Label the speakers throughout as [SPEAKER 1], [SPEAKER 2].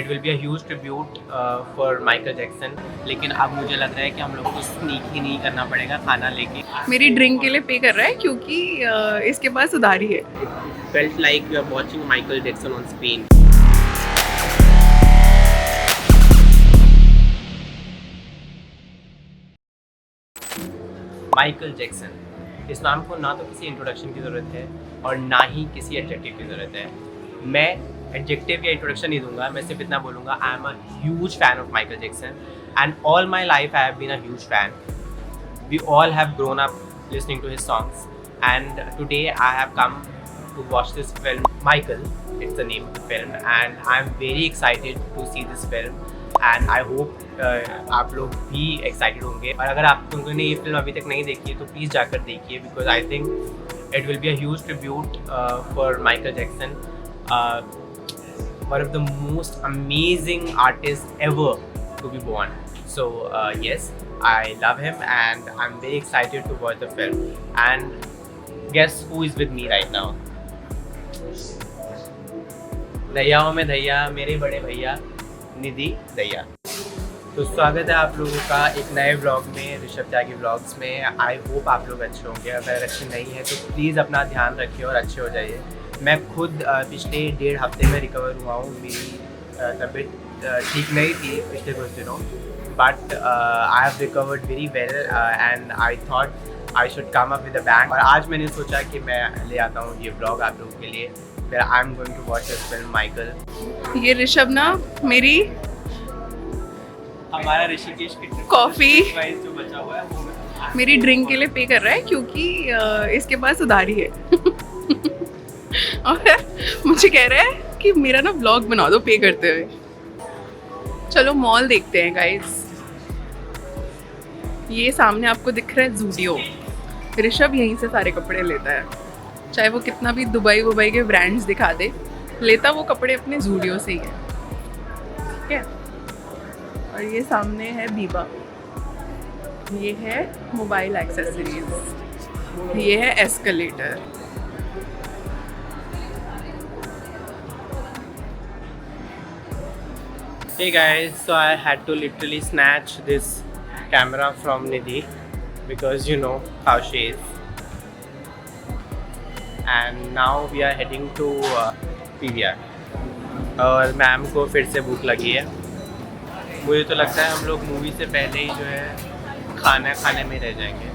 [SPEAKER 1] It will be a huge tribute for Michael Jackson. लेकिन अब मुझे लग रहा है कि हम लोग को स्नीक ही नहीं करना पड़ेगा खाना लेके।
[SPEAKER 2] मेरी ड्रिंक के लिए पे कर रहा है क्योंकि इसके पास उधारी है।
[SPEAKER 1] Felt like we are watching Michael Jackson on screen. Michael Jackson, इस नाम को ना तो किसी इंट्रोडक्शन की ज़रूरत है और ना ही किसी एडजेक्टिव की ज़रूरत है। मैं एडजेक्टिव या इंट्रोडक्शन नहीं दूंगा, मैं सिर्फ इतना बोलूँगा I am a huge fan of Michael Jackson and all my life I have been a huge fan. We all have grown up listening to his songs, and today I have come to watch this film Michael, it's the name of the film, and I'm very excited to see this film and I hope आप लोग भी excited होंगे। और अगर आप लोगों ने ये फिल्म अभी तक नहीं देखी है तो प्लीज़ जाकर देखिए, because I think it will be a huge tribute for Michael Jackson, one of the most amazing artists ever to be born. So yes, I love him and I'm very excited to watch the film. And guess who is with me right now? दैयाओं में दैया, मेरे बड़े भैया निधि दैया। तो स्वागत है आप लोगों का एक नए व्लॉग में, ऋषभ त्यागी व्लॉग्स में। आई होप आप लोग अच्छे होंगे, अगर अच्छे नहीं हैं तो प्लीज़ अपना ध्यान रखिए और अच्छे हो जाइए। मैं खुद पिछले 1.5 हफ्ते में रिकवर हुआ हूँ। मेरी तबीयत ठीक नहीं थी पिछले कुछ दिनों, but I have recovered very well and I thought I should come up with a bang। और आज मैंने सोचा कि मैं ले आता हूँ ये ब्लॉग आप लोगों के लिए। फिर I am going to watch this film Michael.
[SPEAKER 2] ये ऋषभ ना मेरी
[SPEAKER 1] हमारा ऋषिकेश
[SPEAKER 2] कॉफ़ी
[SPEAKER 1] जो बचा हुआ है वो
[SPEAKER 2] मेरी ड्रिंक के लिए पे कर रहा है क्योंकि इसके पास उधारी है। और मुझे कह रहा है कि मेरा ना ब्लॉग बना दो पे करते हुए। चलो मॉल देखते हैं गाइस। ये सामने आपको दिख रहा है ज़ूडियो। ऋषभ यहीं से सारे कपड़े लेता है, चाहे वो कितना भी दुबई के ब्रांड्स दिखा दे, लेता वो कपड़े अपने ज़ूडियो से ही है, ठीक है। और ये सामने है बीबा, ये है मोबाइल एक्सेसरीज, ये है escalator.
[SPEAKER 1] Hey guys, so I had to literally snatch this camera from Nidhi because you know how she is. And now we are heading to PVR और मैम को फिर से भूख लगी है। मुझे तो लगता है हम लोग मूवी से पहले ही जो है खाना खाने में रह जाएंगे।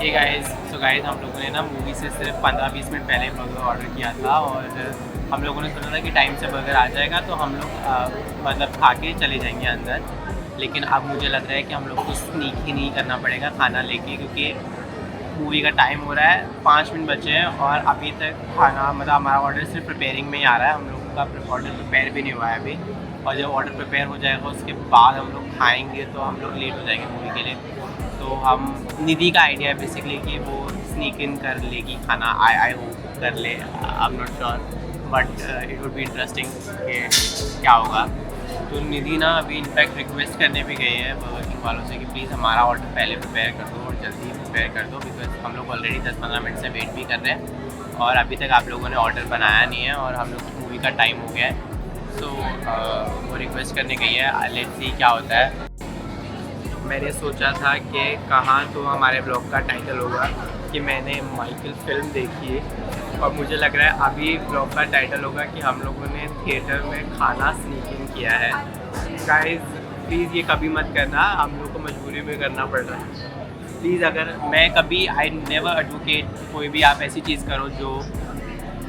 [SPEAKER 1] ये गाइस, तो गाइस हम लोगों ने ना मूवी से सिर्फ 15-20 मिनट पहले बर्गर ऑर्डर किया था और हम लोगों ने सोचा था कि टाइम से बर्गर आ जाएगा तो हम लोग मतलब खा के चले जाएंगे अंदर। लेकिन अब मुझे लग रहा है कि हम लोग को स्नीक ही नहीं करना पड़ेगा खाना लेके, क्योंकि मूवी का टाइम हो रहा है, 5 मिनट बचे हैं और अभी तक खाना मतलब हमारा ऑर्डर सिर्फ प्रिपेयरिंग में ही आ रहा है। हम लोगों का ऑर्डर प्रिपेयर भी नहीं हुआ है अभी, और जब ऑर्डर प्रिपेयर हो जाएगा उसके बाद हम लोग खाएंगे तो हम लोग लेट हो जाएंगे मूवी के लिए। तो हम निधि का आइडिया है बेसिकली कि वो स्नीक इन कर लेगी खाना। आई होप कर ले, I am not sure, but it would be interesting कि क्या होगा। तो निधि ना अभी इनफैक्ट रिक्वेस्ट करने भी गए हैं बर्गर किंग वालों से कि प्लीज़ हमारा ऑर्डर पहले प्रिपेयर कर दो और जल्दी प्रिपेयर कर दो, बिकॉज हम लोग ऑलरेडी 10-15 मिनट से वेट भी कर रहे हैं और अभी तक आप लोगों ने ऑर्डर बनाया नहीं है और हम लोग मूवी का टाइम हो गया है। तो वो रिक्वेस्ट करने गई है, लेट्स सी क्या होता है। मैंने सोचा था कि कहाँ तो हमारे ब्लॉग का टाइटल होगा कि मैंने माइकल फिल्म देखी है, और मुझे लग रहा है अभी ब्लॉग का टाइटल होगा कि हम लोगों ने थिएटर में खाना स्नीकिंग किया है। गाइस प्लीज़ ये कभी मत करना, हम लोग को मजबूरी में करना पड़ रहा है। प्लीज़ अगर मैं कभी आई नेवर एडवोकेट कोई भी आप ऐसी चीज़ करो जो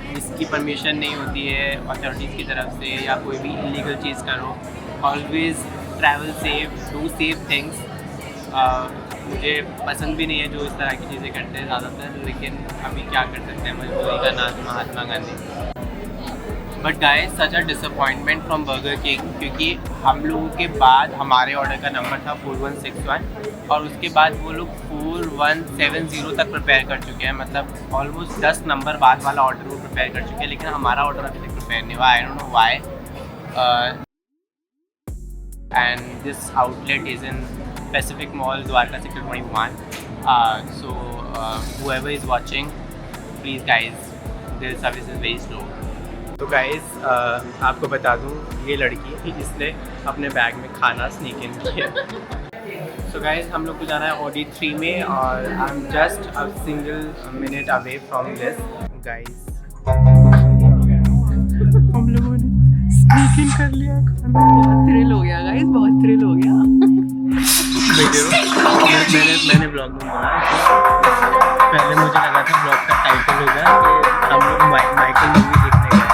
[SPEAKER 1] जिसकी परमिशन नहीं होती है अथॉरिटीज़ की तरफ से, या कोई भी इलीगल चीज़ करो। Always travel safe, do safe things. मुझे पसंद भी नहीं है जो इस तरह की चीज़ें करते हैं ज़्यादातर, लेकिन अभी क्या कर सकते हैं, मजबूरी का नाम Mahatma Gandhi. But guys such a disappointment from Burger King, क्योंकि हम लोगों के बाद हमारे ऑर्डर का नंबर था 4161 और उसके बाद वो लोग 4170 तक प्रिपेयर कर चुके हैं, मतलब ऑलमोस्ट 10 नंबर बाद वाला ऑर्डर वो प्रिपेयर कर चुके हैं, लेकिन हमारा ऑर्डर अभी तक प्रिपेयर नहीं हुआ। I don't know why. And this outlet is in Pacific Mall, Dwarka Sector 21. So whoever is watching, please guys, their service is very slow. तो गाइस आपको बता दूं, ये लड़की इसने अपने बैग में खाना स्नीक इन किया। सो गाइस हम लोग को जाना है OD3 में और I am just a single minute away from this guys.
[SPEAKER 2] हम लोगों ने स्नीक इन कर लिया खाना। बहुत थ्रिल हो गया गाइस, बहुत थ्रिल हो गया।
[SPEAKER 1] मैंने ब्लॉग में बोला पहले मुझे लगा था ब्लॉग का टाइटल होगा कि हम लोग माइकल मूवी देखने गए,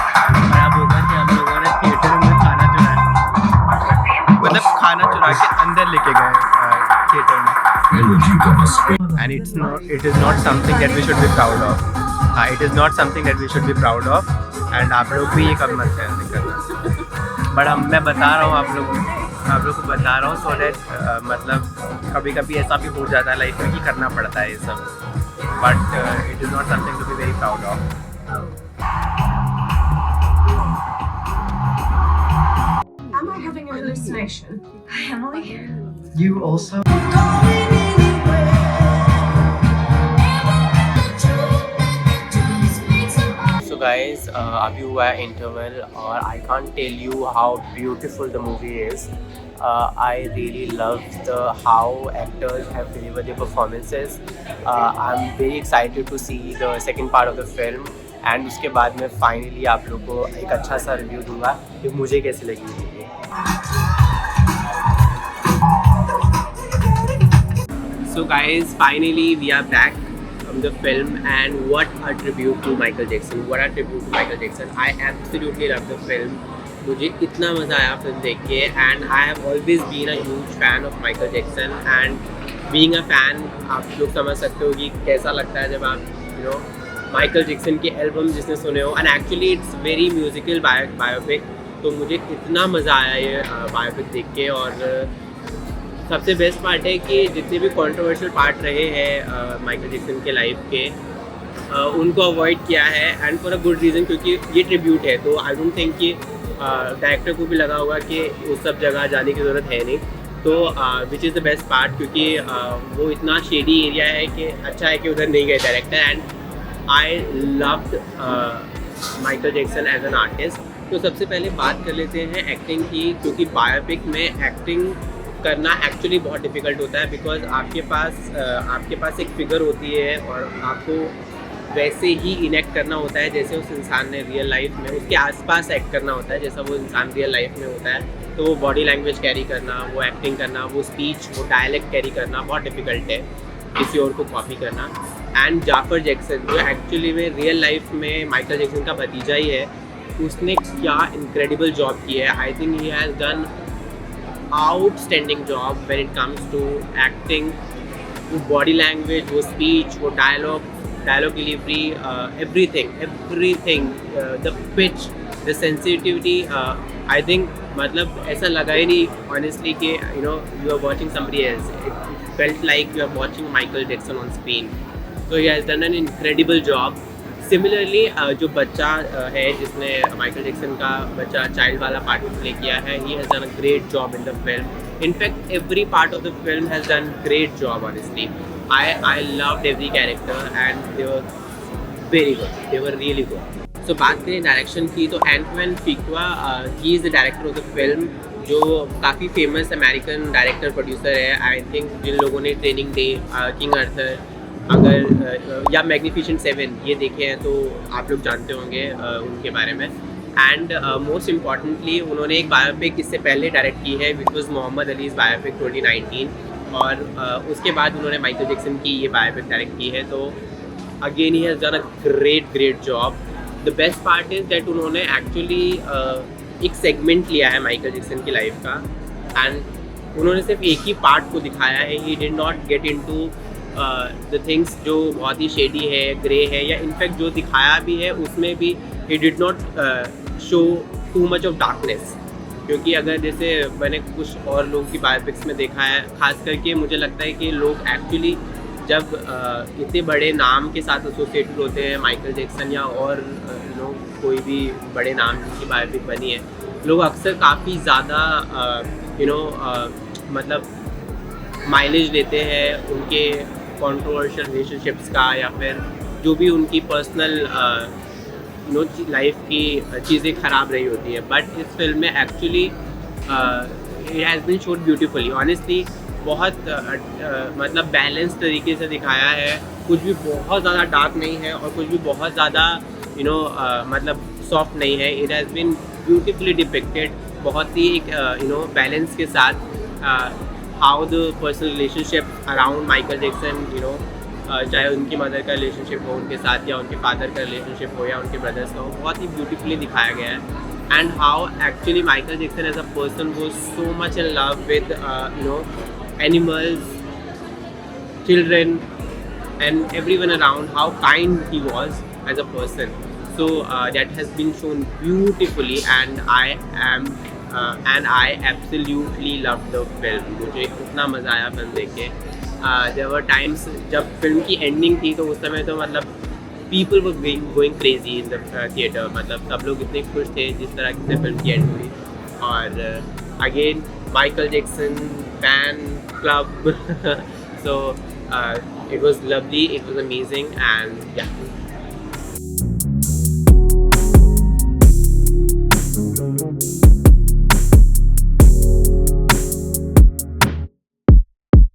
[SPEAKER 1] और अब होगा कि हम लोगों ने थिएटर में खाना चुराया, मतलब खाना चुरा के अंदर लेके गए थिएटर में। And it is not something that we should be proud of. It is not something that we should be proud of. And आप लोग भी ये कब मत करना। बट मैं बता रहा हूँ आप लोग को बता रहा हूँ सो डैट मतलब कभी कभी ऐसा भी हो जाता है लाइफ में कि करना पड़ता है ये सब, but it is not something to be very proud of.
[SPEAKER 3] Am I having a hallucination? Emily?
[SPEAKER 4] You also?
[SPEAKER 1] So guys, अभी हुआ है इंटरवल और I can't tell you how beautiful the movie is. I really loved how actors have delivered their performances. I'm very excited to see the second part of the film. And उसके बाद मैं finally आप लोग को एक अच्छा सा review दूंगा कि मुझे कैसी लगी movie. So guys, finally we are back from the film, and what a tribute to Michael Jackson. What a tribute to Michael Jackson. I absolutely love the film. मुझे इतना मज़ा आया फिल्म देख के, and I have always been a huge fan of Michael Jackson. And being a fan, आप लोग समझ सकते हो कि कैसा लगता है जब आप माइकल जैक्सन के एल्बम जिसने सुने हो, and actually it's very musical biopic. तो मुझे इतना मज़ा आया ये बायोपिक देख के। और सबसे बेस्ट पार्ट है कि जितने भी कंट्रोवर्शियल पार्ट रहे हैं माइकल जैक्सन के लाइफ के, उनको अवॉइड किया है, and for a good reason, क्योंकि ये ट्रिब्यूट है। तो आई डोंट थिंक कि डायरेक्टर को भी लगा होगा कि उस सब जगह जाने की ज़रूरत है नहीं। तो which is the best part, क्योंकि वो इतना शेडी एरिया है कि अच्छा है कि उधर नहीं गए director. And I loved Michael Jackson as an artist. तो सबसे पहले बात कर लेते हैं एक्टिंग की, क्योंकि बायोपिक में एक्टिंग करना एक्चुअली बहुत डिफ़िकल्ट होता है, बिकॉज आपके पास एक फिगर होती है और आपको वैसे ही इनेक्ट करना होता है जैसे उस इंसान ने रियल लाइफ में, उसके आसपास एक्ट करना होता है जैसा वो इंसान रियल लाइफ में होता है। तो वो बॉडी लैंग्वेज कैरी करना, वो एक्टिंग करना, वो स्पीच, वो डायलेक्ट कैरी करना बहुत डिफ़िकल्ट है किसी और को कॉपी करना। एंड जाफर जैक्सन जो एक्चुअली में रियल लाइफ में माइकल जैक्सन का भतीजा ही है, उसने क्या इनक्रेडिबल जॉब की है। I think he has done outstanding job when it comes to acting, वो body language, वो speech, वो dialogue delivery, everything, the pitch, the sensitivity, I think मतलब ऐसा लगा ही नहीं honestly कि you are watching somebody else. It felt like you are watching Michael Jackson on screen. So he has done an incredible job. Similarly जो बच्चा है जिसने Michael Jackson का बच्चा चाइल्ड वाला पार्ट प्ले किया है, he has done a great job in the film. In fact every part of the film has done great job honestly. I loved every character and they were very good, they were really good. So बात करें direction की, तो Antoine Fuqua he is the director of the film, जो काफ़ी famous American director producer है। I think जिन लोगों ने training day, king Arthur अगर या मैग्निफिसेंट 7 ये देखे हैं तो आप लोग जानते होंगे उनके बारे में। एंड मोस्ट इम्पॉर्टेंटली उन्होंने एक बायोपिक इससे पहले डायरेक्ट की है, which was Muhammad Ali's biopic 2019, और उसके बाद उन्होंने माइकल जैक्सन की ये बायोपिक डायरेक्ट की है। तो again he has done a great job. The best part is that उन्होंने एक्चुअली एक सेगमेंट लिया है माइकल जैक्सन की लाइफ का, एंड उन्होंने सिर्फ एक ही पार्ट को दिखाया है। He did not get into the things जो बहुत ही शेडी है, ग्रे है, या इनफैक्ट जो दिखाया भी है उसमें भी he did not show too much of darkness. क्योंकि अगर जैसे मैंने कुछ और लोगों की बायोपिक्स में देखा है, खास करके मुझे लगता है कि लोग एक्चुअली जब इतने बड़े नाम के साथ एसोसिएटेड होते हैं, माइकल जैक्सन या और कोई भी बड़े नाम जिनकी बायोपिक बनी है, लोग अक्सर काफ़ी ज़्यादा मतलब माइलेज लेते हैं उनके कंट्रोवर्शियल रिलेशनशिप्स का, या फिर जो भी उनकी पर्सनल लाइफ की चीज़ें ख़राब रही होती है। बट इस फिल्म में actually it has been shown beautifully, honestly बहुत मतलब बैलेंस तरीके से दिखाया है। कुछ भी बहुत ज़्यादा डार्क नहीं है और कुछ भी बहुत ज़्यादा मतलब सॉफ्ट नहीं है। It has been beautifully depicted, बहुत ही एक बैलेंस के साथ how the personal relationship around Michael Jackson, चाहे उनकी मदर का रिलेशनशिप हो उनके साथ, या उनके फादर का रिलेशनशिप हो, या उनके ब्रदर्स का हो, बहुत ही ब्यूटीफुली दिखाया गया है। And how actually Michael Jackson as a person was so much in love with animals, children and everyone around, how kind he was as a person. So that has been shown beautifully, and I absolutely loved the film. मुझे इतना मज़ा आया film देख के। there were times जब film की ending थी तो उस समय तो मतलब people were going crazy in the theater, मतलब सब लोग इतने खुश थे जिस तरह से फिल्म की एंड हुई। और again Michael Jackson fan club so it was lovely, it was amazing, and yeah,